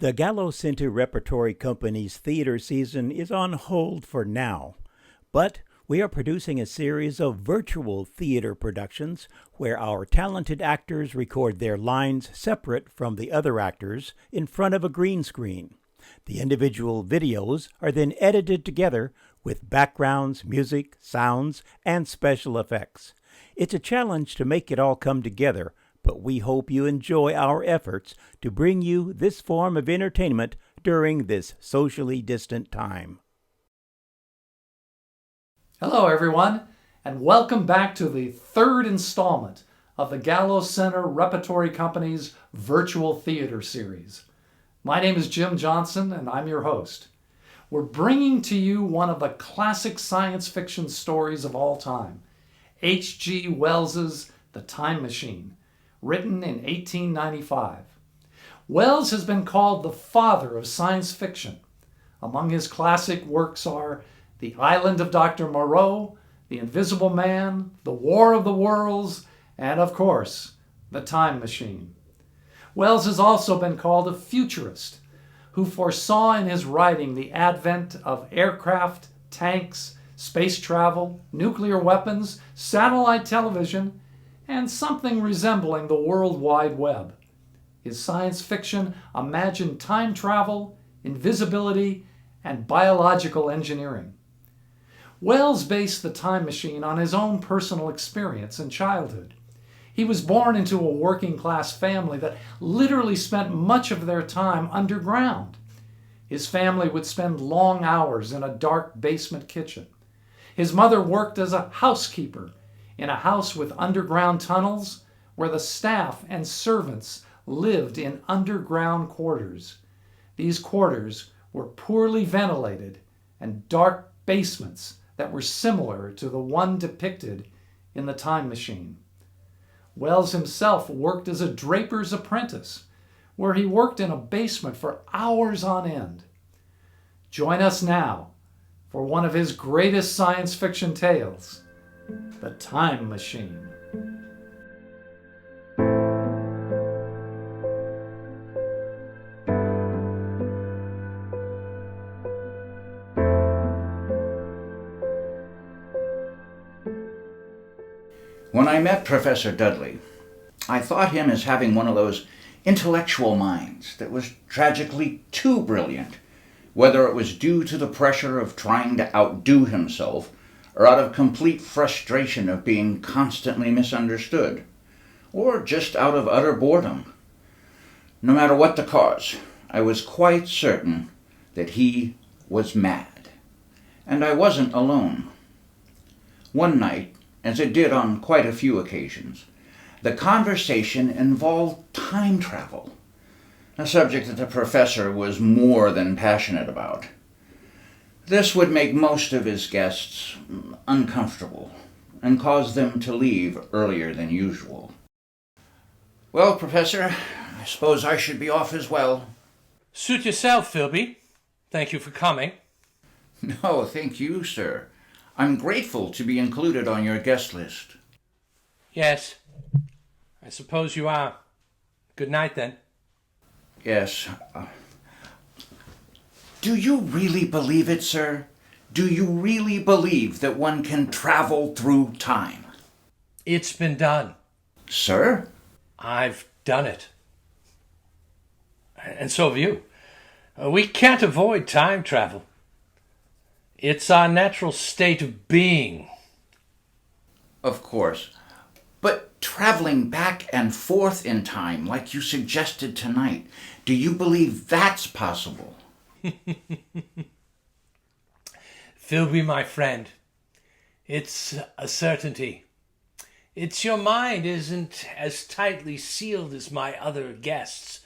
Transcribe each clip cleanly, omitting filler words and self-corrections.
The Gallo Center Repertory Company's theater season is on hold for now, but we are producing a series of virtual theater productions where our talented actors record their lines separate from the other actors in front of a green screen. The individual videos are then edited together with backgrounds, music, sounds, and special effects. It's a challenge to make it all come together, but we hope you enjoy our efforts to bring you this form of entertainment during this socially distant time. Hello, everyone, and welcome back to the third installment of the Gallo Center Repertory Company's virtual theater series. My name is Jim Johnson, and I'm your host. We're bringing to you one of the classic science fiction stories of all time, H.G. Wells's The Time Machine, written in 1895. Wells has been called the father of science fiction. Among his classic works are The Island of Dr. Moreau, The Invisible Man, The War of the Worlds, and of course, The Time Machine. Wells has also been called a futurist who foresaw in his writing the advent of aircraft, tanks, space travel, nuclear weapons, satellite television, and something resembling the World Wide Web. His science fiction imagined time travel, invisibility, and biological engineering. Wells based The Time Machine on his own personal experience in childhood. He was born into a working-class family that literally spent much of their time underground. His family would spend long hours in a dark basement kitchen. His mother worked as a housekeeper in a house with underground tunnels where the staff and servants lived in underground quarters. These quarters were poorly ventilated and dark basements that were similar to the one depicted in The Time Machine. Wells himself worked as a draper's apprentice, where he worked in a basement for hours on end. Join us now for one of his greatest science fiction tales, The Time Machine. When I met Professor Dudley, I thought him as having one of those intellectual minds that was tragically too brilliant, whether it was due to the pressure of trying to outdo himself or out of complete frustration of being constantly misunderstood, or just out of utter boredom. No matter what the cause, I was quite certain that he was mad. And I wasn't alone. One night, as it did on quite a few occasions, the conversation involved time travel, a subject that the professor was more than passionate about. This would make most of his guests uncomfortable and cause them to leave earlier than usual. Well, Professor, I suppose I should be off as well. Suit yourself, Philby. Thank you for coming. No, thank you, sir. I'm grateful to be included on your guest list. Yes, I suppose you are. Good night, then. Yes. Do you really believe it, sir? Do you really believe that one can travel through time? It's been done. Sir? I've done it. And so have you. We can't avoid time travel. It's our natural state of being. Of course. But traveling back and forth in time, like you suggested tonight, do you believe that's possible? Philby, my friend, it's a certainty. It's your mind isn't as tightly sealed as my other guests.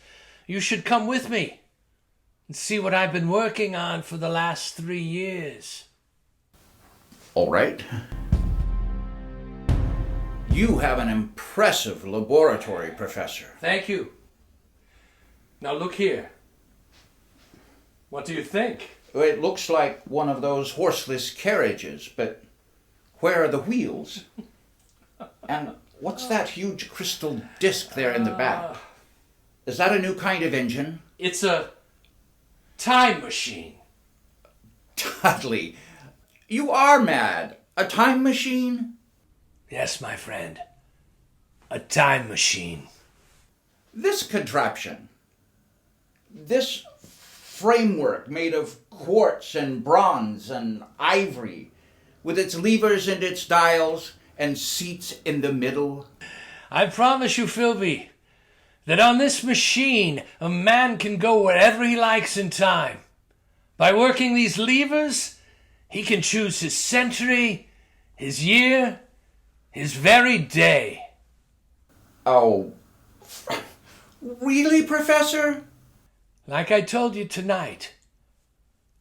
You should come with me and see what I've been working on for the last 3 years. All right. You have an impressive laboratory, Professor. Thank you. Now look here. What do you think? It looks like one of those horseless carriages, but where are the wheels? And what's that huge crystal disc there in the back? Is that a new kind of engine? It's a time machine. Dudley, you are mad. A time machine? Yes, my friend. A time machine. This contraption, this framework made of quartz and bronze and ivory, with its levers and its dials and seats in the middle. I promise you, Philby, that on this machine, a man can go wherever he likes in time. By working these levers, he can choose his century, his year, his very day. Oh, really, Professor? Like I told you tonight,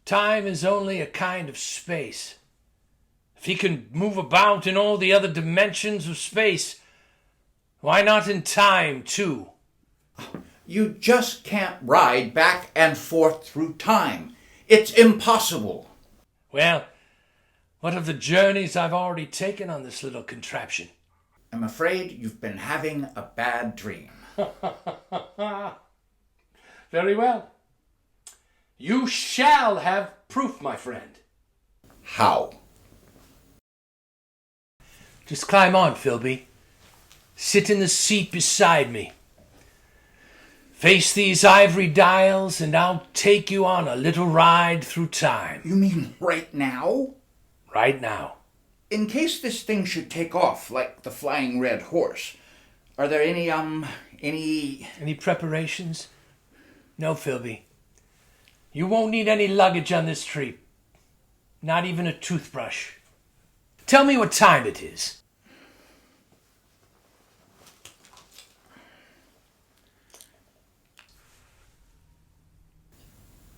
time is only a kind of space. If he can move about in all the other dimensions of space, why not in time, too? You just can't ride back and forth through time. It's impossible. Well, what of the journeys I've already taken on this little contraption? I'm afraid you've been having a bad dream. Very well. You shall have proof, my friend. How? Just climb on, Philby. Sit in the seat beside me. Face these ivory dials, and I'll take you on a little ride through time. You mean right now? Right now. In case this thing should take off like the flying red horse, are there any Any preparations? No, Philby. You won't need any luggage on this trip. Not even a toothbrush. Tell me what time it is.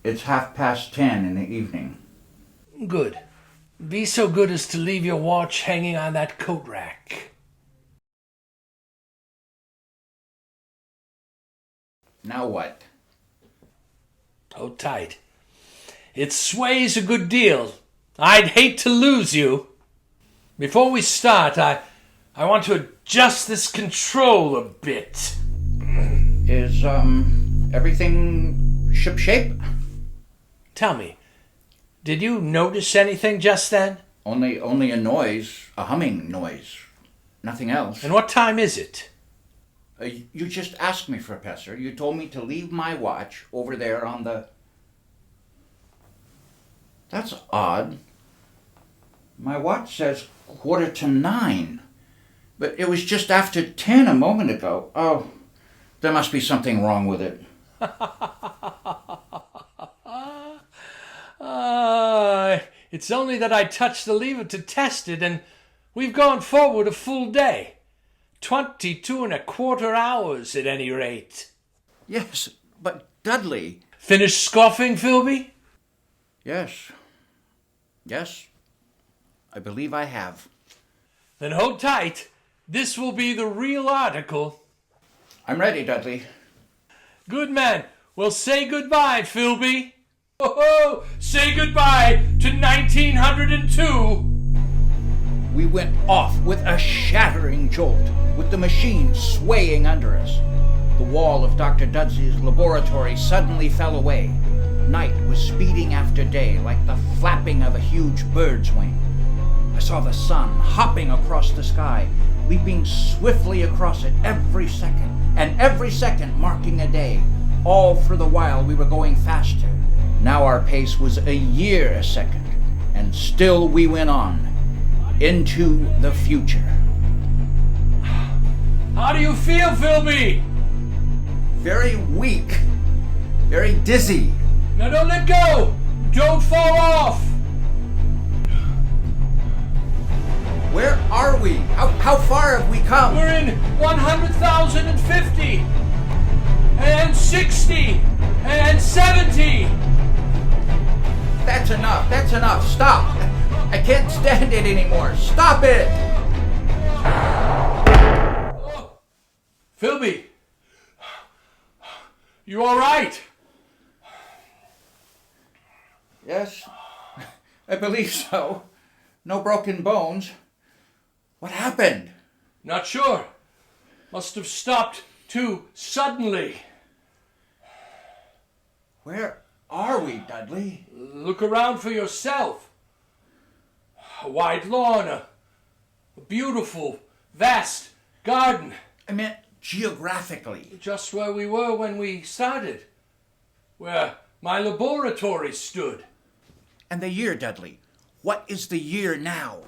It's 10:30 in the evening. Good. Be so good as to leave your watch hanging on that coat rack. Now what? Hold tight. It sways a good deal. I'd hate to lose you. Before we start, I want to adjust this control a bit. Is, everything shipshape? Tell me, did you notice anything just then? Only a noise, a humming noise. Nothing else. And what time is it? You just asked me, Professor. You told me to leave my watch over there on the... That's odd. My watch says 9:15. But it was just after 10 a moment ago. Oh, there must be something wrong with it. It's only that I touched the lever to test it, and we've gone forward a full day. 22 and a quarter hours at any rate. Yes, but Dudley... Finished scoffing, Philby? Yes, I believe I have. Then hold tight. This will be the real article. I'm ready, Dudley. Good man. Well, say goodbye, Philby. Oh, say goodbye to 1902. We went off with a shattering jolt, with the machine swaying under us. The wall of Dr. Dudley's laboratory suddenly fell away. Night was speeding after day like the flapping of a huge bird's wing. I saw the sun hopping across the sky, leaping swiftly across it every second, and every second marking a day, all for the while we were going faster. Now our pace was a year a second, and still we went on, into the future. How do you feel, Philby? Very weak, very dizzy. Now don't let go! Don't fall off! Where are we? How far have we come? We're in 100,050 and 60 and 70. That's enough, stop! I can't stand it anymore, stop it! Philby, you all right? Yes, I believe so. No broken bones. What happened? Not sure. Must have stopped too suddenly. Where are we, Dudley? Look around for yourself. A wide lawn, a beautiful, vast garden. I meant geographically. Just where we were when we started. Where my laboratory stood. And the year, Dudley. What is the year now?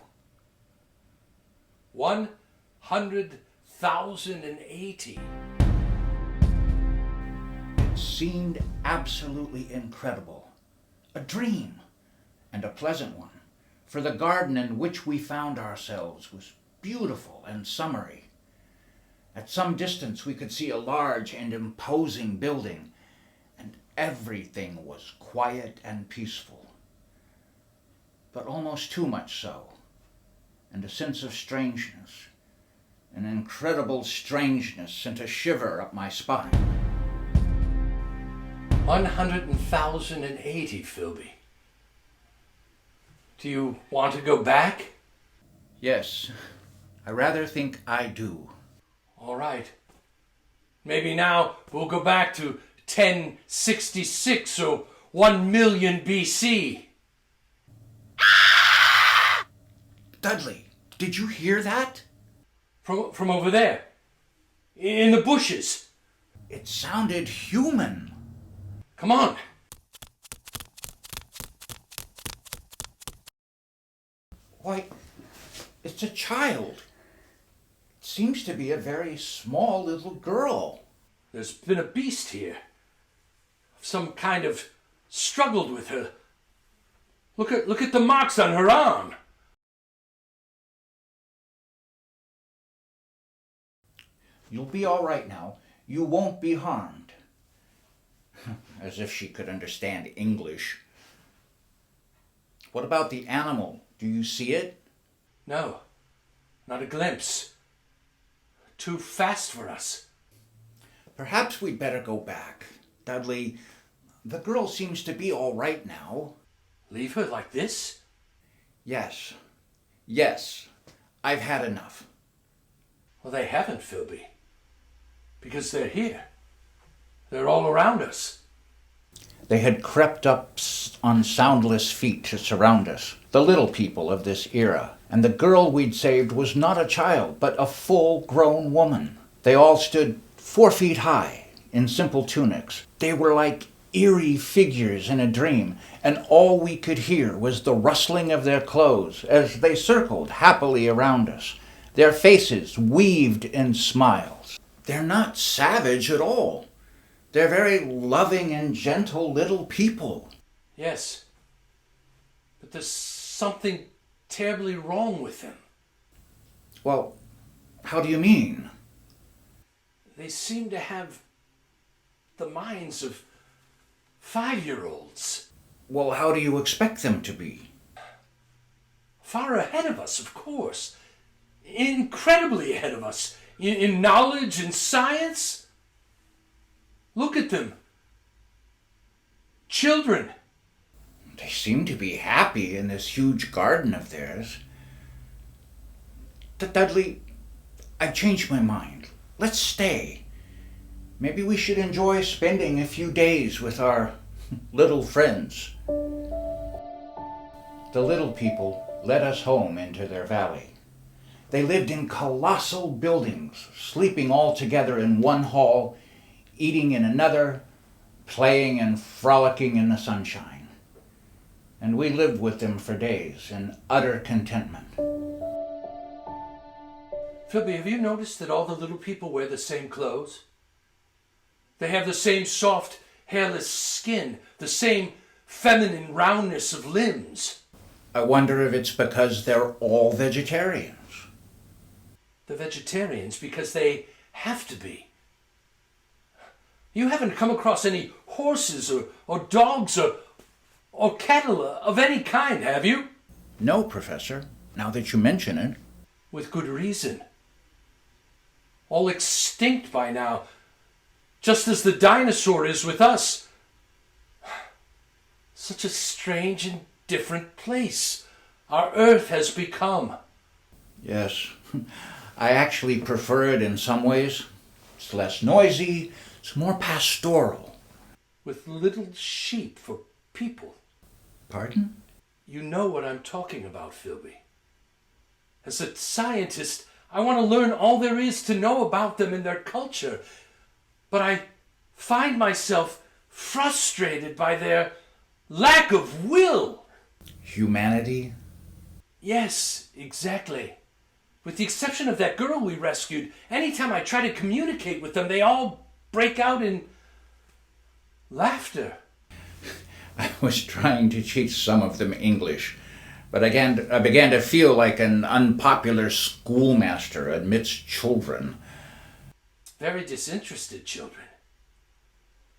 100,080. It seemed absolutely incredible. A dream, and a pleasant one, for the garden in which we found ourselves was beautiful and summery. At some distance we could see a large and imposing building, and everything was quiet and peaceful. But almost too much so, and a sense of strangeness, an incredible strangeness, sent a shiver up my spine. 100,080, Philby. Do you want to go back? Yes, I rather think I do. All right. Maybe now we'll go back to 1066 or 1 million BC. Dudley, did you hear that? From over there. In the bushes. It sounded human. Come on. Why, it's a child. It seems to be a very small little girl. There's been a beast here. Some kind of struggled with her. Look at the marks on her arm. You'll be all right now. You won't be harmed. As if she could understand English. What about the animal? Do you see it? No, not a glimpse. Too fast for us. Perhaps we'd better go back. Dudley, the girl seems to be all right now. Leave her like this? Yes. Yes. I've had enough. Well, they haven't, Philby. Because they're here. They're all around us. They had crept up on soundless feet to surround us, the little people of this era, and the girl we'd saved was not a child, but a full-grown woman. They all stood 4 feet high, in simple tunics. They were like eerie figures in a dream, and all we could hear was the rustling of their clothes as they circled happily around us, their faces weaved in smiles. They're not savage at all. They're very loving and gentle little people. Yes. But there's something terribly wrong with them. Well, how do you mean? They seem to have the minds of 5-year-olds. Well, how do you expect them to be? Far ahead of us, of course. Incredibly ahead of us. In knowledge and science. Look at them. Children. They seem to be happy in this huge garden of theirs. Dudley, I've changed my mind. Let's stay. Maybe we should enjoy spending a few days with our little friends. The little people led us home into their valley. They lived in colossal buildings, sleeping all together in one hall, eating in another, playing and frolicking in the sunshine. And we lived with them for days in utter contentment. Philby, have you noticed that all the little people wear the same clothes? They have the same soft, hairless skin, the same feminine roundness of limbs. I wonder if it's because they're all vegetarians. They're vegetarians because they have to be. You haven't come across any horses or dogs or cattle of any kind, have you? No, Professor, now that you mention it. With good reason. All extinct by now, just as the dinosaur is with us. Such a strange and different place our Earth has become. Yes, I actually prefer it in some ways. It's less noisy, it's more pastoral. with little sheep for people. Pardon? You know what I'm talking about, Philby. As a scientist, I want to learn all there is to know about them and their culture. But I find myself frustrated by their lack of will. Humanity? Yes, exactly. With the exception of that girl we rescued, anytime I try to communicate with them, they all break out in laughter. I was trying to teach some of them English, but I began to feel like an unpopular schoolmaster amidst children. Very disinterested children.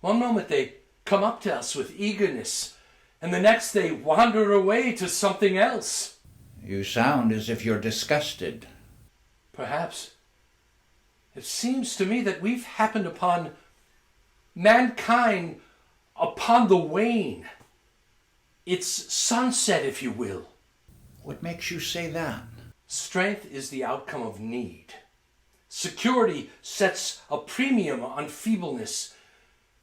One moment they come up to us with eagerness, and the next they wander away to something else. You sound as if you're disgusted. Perhaps. It seems to me that we've happened upon mankind upon the wane. It's sunset, if you will. What makes you say that? Strength is the outcome of need. Security sets a premium on feebleness.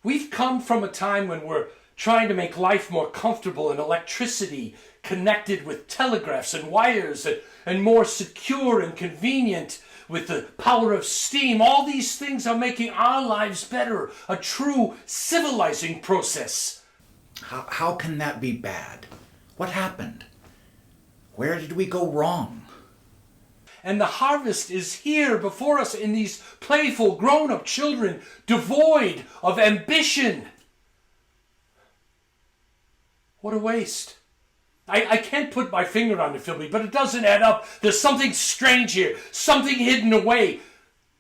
We've come from a time when we're trying to make life more comfortable and electricity connected with telegraphs and wires and more secure and convenient with the power of steam. All these things are making our lives better, a true civilizing process. How can that be bad? What happened? Where did we go wrong? And the harvest is here before us in these playful grown-up children, devoid of ambition. What a waste. I can't put my finger on it, Philby, but it doesn't add up. There's something strange here, something hidden away,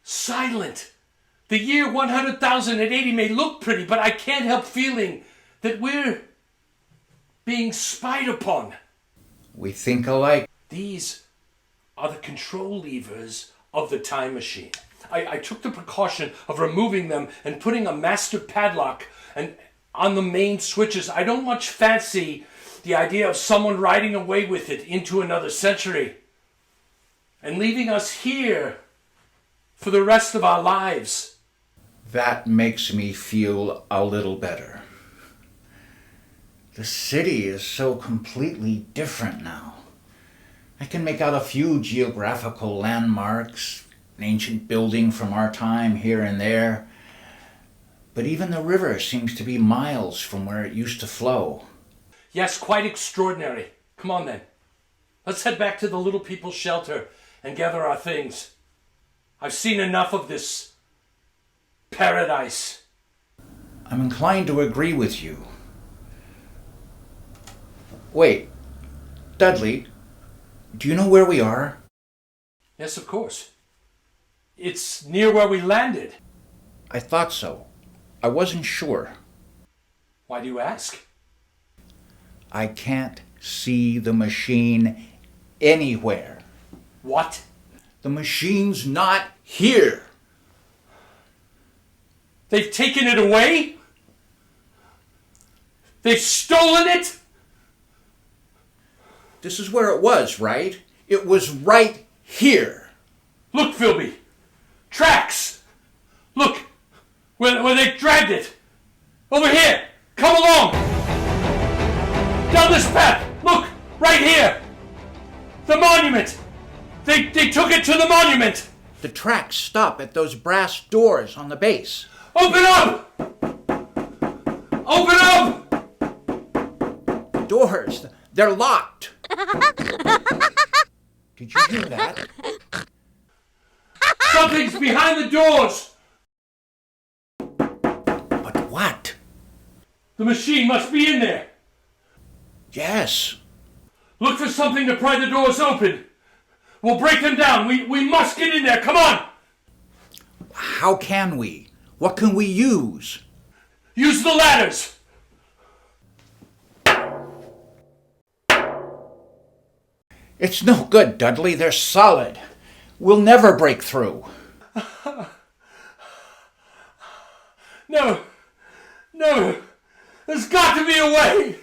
silent. The year 100,080 may look pretty, but I can't help feeling that we're being spied upon. We think alike. These are the control levers of the time machine. I took the precaution of removing them and putting a master padlock on the main switches. I don't much fancy the idea of someone riding away with it into another century and leaving us here for the rest of our lives. That makes me feel a little better. The city is so completely different now. I can make out a few geographical landmarks, an ancient building from our time here and there, but even the river seems to be miles from where it used to flow. Yes, quite extraordinary. Come on then. Let's head back to the Little People's Shelter and gather our things. I've seen enough of this paradise. I'm inclined to agree with you. Wait, Dudley, do you know where we are? Yes, of course. It's near where we landed. I thought so. I wasn't sure. Why do you ask? I can't see the machine anywhere. What? The machine's not here. They've taken it away? They've stolen it? This is where it was, right? It was right here. Look, Philby. Tracks. Look, where they dragged it. Over here. Come along. Down this path. Look, right here. The monument. They took it to the monument. The tracks stop at those brass doors on the base. Open up! Open up! The doors, they're locked. Did you hear that? Something's behind the doors. But what? The machine must be in there. Yes. Look for something to pry the doors open. We'll break them down. We must get in there. Come on. How can we? What can we use? Use the ladders. It's no good, Dudley. They're solid. We'll never break through. No. There's got to be a way.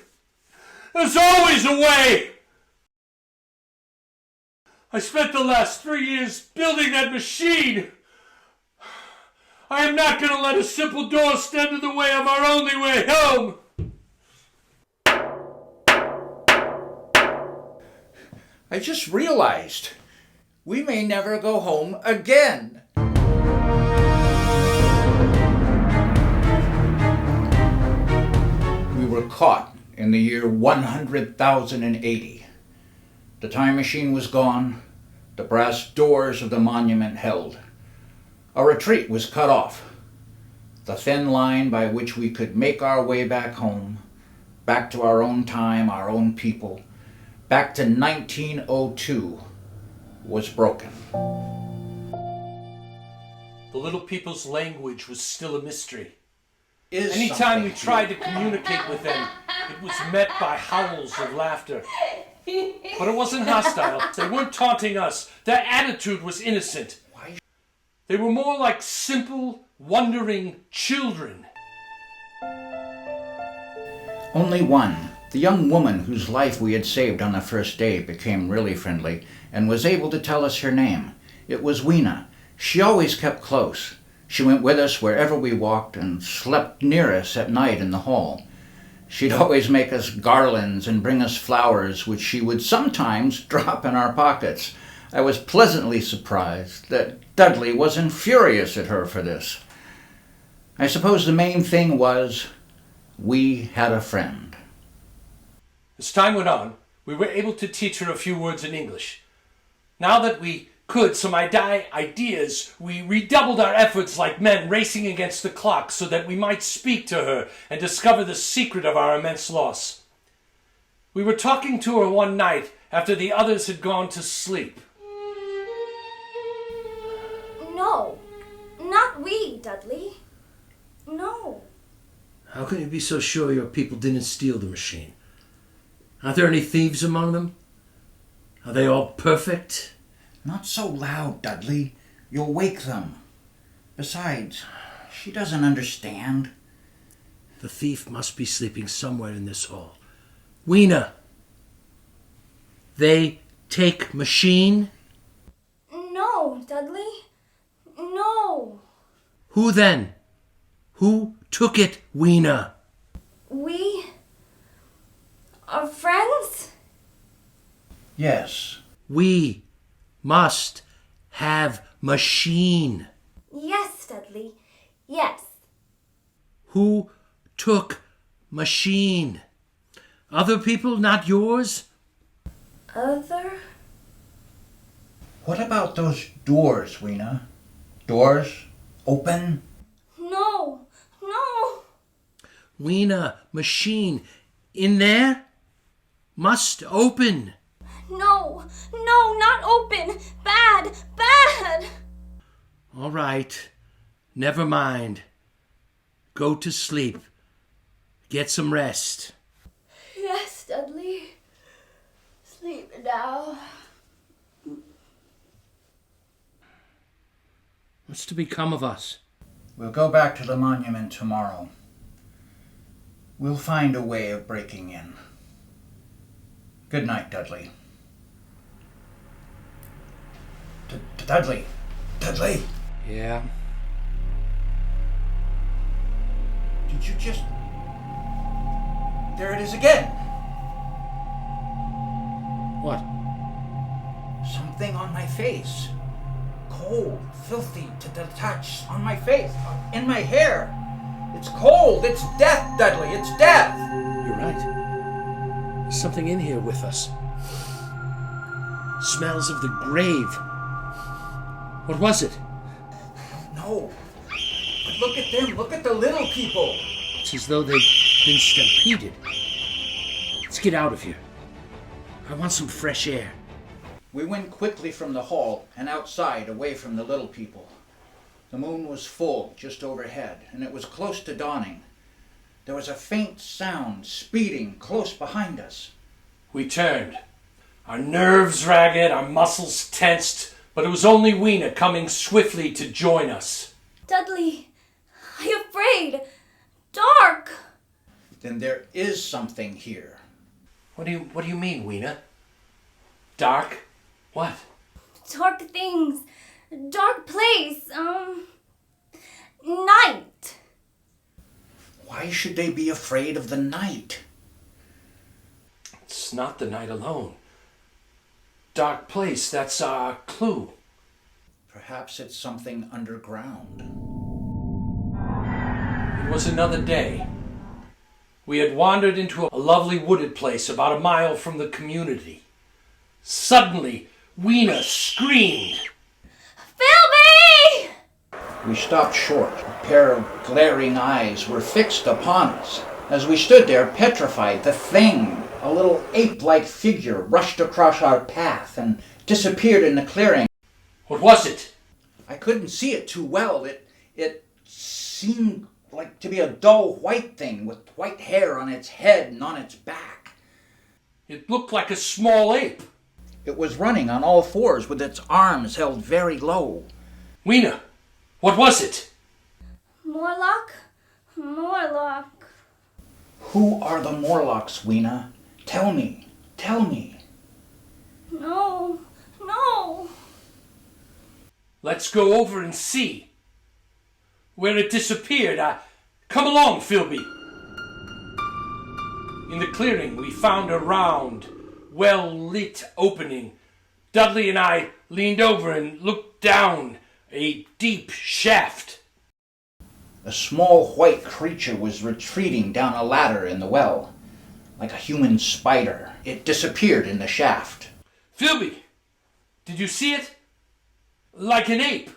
There's always a way. I spent the last 3 years building that machine. I am not going to let a simple door stand in the way of our only way home. I just realized we may never go home again. We were caught in the year 100,080. The time machine was gone. The brass doors of the monument held. A retreat was cut off. The thin line by which we could make our way back home, back to our own time, our own people, back to 1902, was broken. The little people's language was still a mystery. Is Anytime we something tried to communicate with them, it was met by howls of laughter. But it wasn't hostile. They weren't taunting us. Their attitude was innocent. Why? They were more like simple, wondering children. Only one, the young woman whose life we had saved on the first day, became really friendly and was able to tell us her name. It was Weena. She always kept close. She went with us wherever we walked and slept near us at night in the hall. She'd always make us garlands and bring us flowers, which she would sometimes drop in our pockets. I was pleasantly surprised that Dudley wasn't furious at her for this. I suppose the main thing was we had a friend. As time went on, we were able to teach her a few words in English. Now that we could some ideas, we redoubled our efforts like men racing against the clock so that we might speak to her and discover the secret of our immense loss. We were talking to her one night after the others had gone to sleep. No, not we, Dudley. No. How can you be so sure your people didn't steal the machine? Aren't there any thieves among them? Are they all perfect? Not so loud, Dudley. You'll wake them. Besides, she doesn't understand. The thief must be sleeping somewhere in this hall. Weena! They take machine? No, Dudley. No. Who then? Who took it, Weena? We are friends? Yes. We must have machine. Yes, Dudley. Yes. Who took machine? Other people, not yours? Other? What about those doors, Weena? Doors? Open? No. No. Weena, machine. In there? Must open. No. No, not open. Bad. Bad. All right. Never mind. Go to sleep. Get some rest. Yes, Dudley. Sleep now. What's to become of us? We'll go back to the monument tomorrow. We'll find a way of breaking in. Good night, Dudley. Dudley! Dudley! Yeah. Did you just... There it is again! What? Something on my face. Cold, filthy to the touch, on my face, in my hair. It's cold, it's death, Dudley, it's death! You're right. There's something in here with us. Smells of the grave. What was it? No. But look at them, look at the little people. It's as though they've been stampeded. Let's get out of here. I want some fresh air. We went quickly from the hall and outside, away from the little people. The moon was full just overhead, and it was close to dawning. There was a faint sound speeding close behind us. We turned. Our nerves ragged, our muscles tensed, but it was only Weena coming swiftly to join us. Dudley, I'm afraid. Dark. Then there is something here. What do you mean, Weena? Dark? What? Dark things. Dark place. night. Why should they be afraid of the night? It's not the night alone. Dark place, that's our clue. Perhaps it's something underground. It was another day. We had wandered into a lovely wooded place about a mile from the community. Suddenly, Weena screamed. Philby! We stopped short. A pair of glaring eyes were fixed upon us. As we stood there petrified, the thing, a little ape-like figure, rushed across our path and disappeared in the clearing. What was it? I couldn't see it too well. It seemed like to be a dull white thing with white hair on its head and on its back. It looked like a small ape. It was running on all fours with its arms held very low. Weena, what was it? Morlock? Morlock. Who are the Morlocks, Weena? Tell me. Tell me. No. No. Let's go over and see. Where it disappeared. Come along, Philby. In the clearing, we found a round, well-lit opening. Dudley and I leaned over and looked down a deep shaft. A small white creature was retreating down a ladder in the well, like a human spider. It disappeared in the shaft. Philby, did you see it? Like an ape.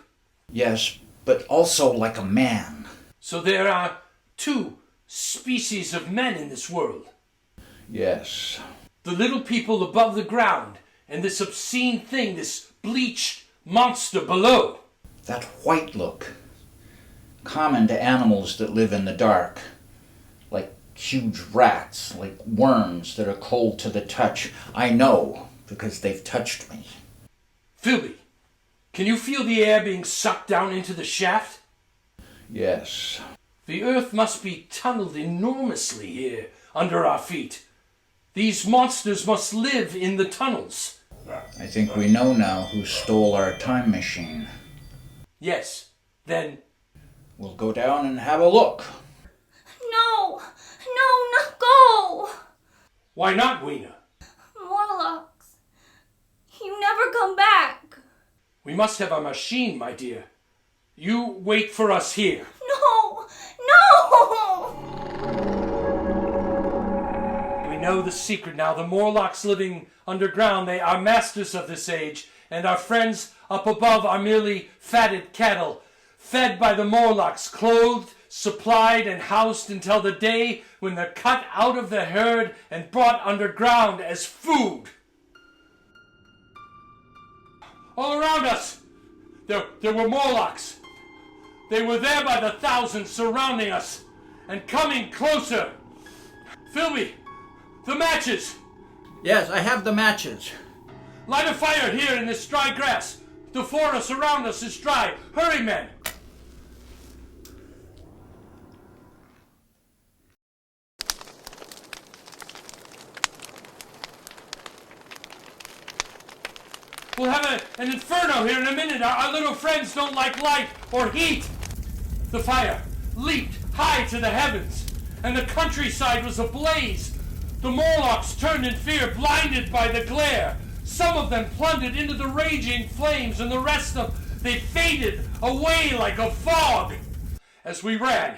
Yes, but also like a man. So there are two species of men in this world. Yes. The little people above the ground, and this obscene thing, this bleached monster below. That white look, common to animals that live in the dark, like huge rats, like worms that are cold to the touch. I know, because they've touched me. Philby, can you feel the air being sucked down into the shaft? Yes. The earth must be tunneled enormously here under our feet. These monsters must live in the tunnels. I think we know now who stole our time machine. Yes, then We'll go down and have a look. No. No, not go. why not, Weena? Morlocks. You never come back. We must have our machine, my dear. You wait for us here. No. No. We know the secret now. The Morlocks living underground, they are masters of this age, and our friends up above are merely fatted cattle, fed by the Morlocks, clothed, supplied, and housed until the day when they're cut out of the herd and brought underground as food. All around us, there were Morlocks. They were there by the thousands, surrounding us and coming closer. Philby, the matches! Yes, I have the matches. Light a fire here in this dry grass. The forest around us is dry. Hurry, men! We'll have an inferno here in a minute. Our little friends don't like light or heat. The fire leaped high to the heavens, and the countryside was ablaze. The Morlocks turned in fear, blinded by the glare. Some of them plunged into the raging flames, and the rest of they faded away like a fog. As we ran,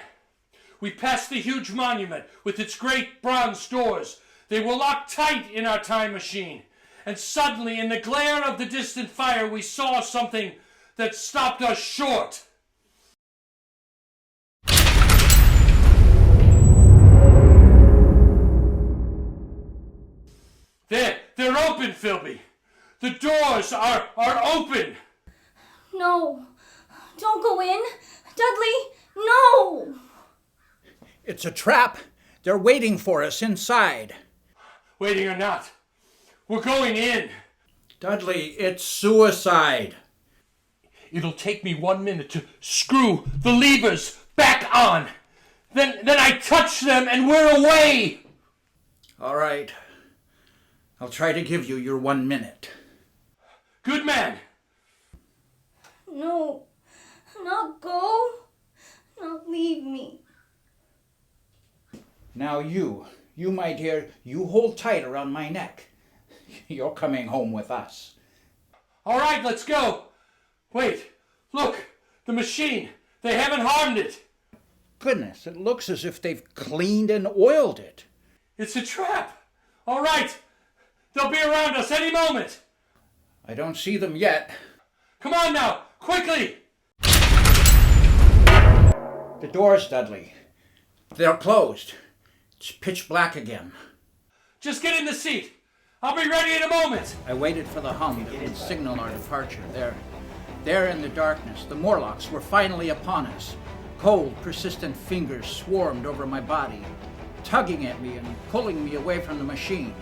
we passed the huge monument with its great bronze doors. They were locked tight in our time machine. And suddenly, in the glare of the distant fire, we saw something that stopped us short. They're open, Philby. The doors are open. No. Don't go in. Dudley, no. It's a trap. They're waiting for us inside. Waiting or not, we're going in. Dudley, it's suicide. It'll take me 1 minute to screw the levers back on. Then I touch them and we're away. All right. I'll try to give you your 1 minute. Good man. No. Not go. Don't leave me. Now you, my dear, you hold tight around my neck. You're coming home with us. All right, let's go. Wait, look, the machine. They haven't harmed it. Goodness, it looks as if they've cleaned and oiled it. It's a trap. All right, they'll be around us any moment. I don't see them yet. Come on now, quickly. The doors, Dudley. They're closed. It's pitch black again. Just get in the seat. I'll be ready in a moment. I waited for the hum that would signal our departure. There in the darkness, the Morlocks were finally upon us. Cold, persistent fingers swarmed over my body, tugging at me and pulling me away from the machine.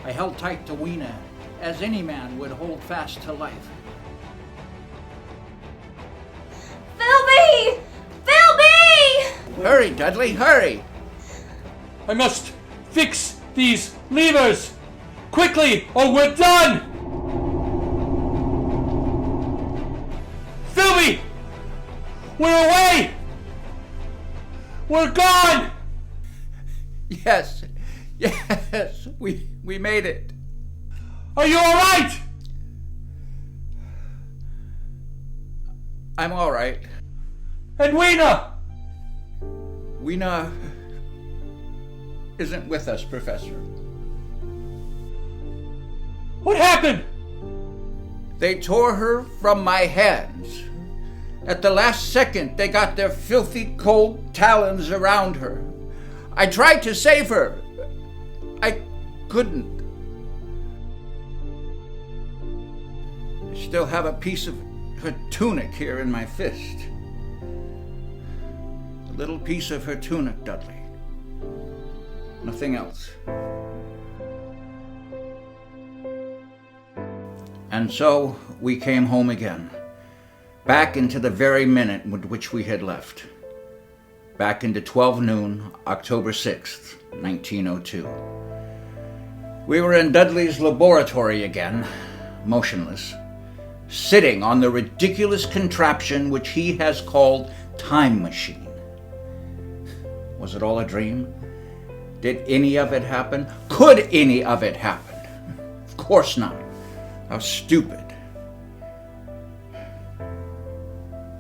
I held tight to Weena, as any man would hold fast to life. Philby! Philby! Hurry, Dudley, hurry! I must fix these levers. Quickly, or we're done! Philby! We're away! We're gone! Yes, we made it. Are you all right? I'm all right. And Weena? Weena isn't with us, Professor. What happened? They tore her from my hands. At the last second, they got their filthy, cold talons around her. I tried to save her. I couldn't. I still have a piece of her tunic here in my fist. A little piece of her tunic, Dudley. Nothing else. And so we came home again, back into the very minute with which we had left, back into 12 noon, October 6th, 1902. We were in Dudley's laboratory again, motionless, sitting on the ridiculous contraption which he has called Time Machine. Was it all a dream? Did any of it happen? Could any of it happen? Of course not. How stupid.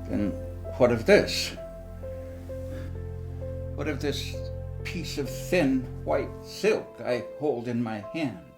Then what of this? What of this piece of thin white silk I hold in my hand?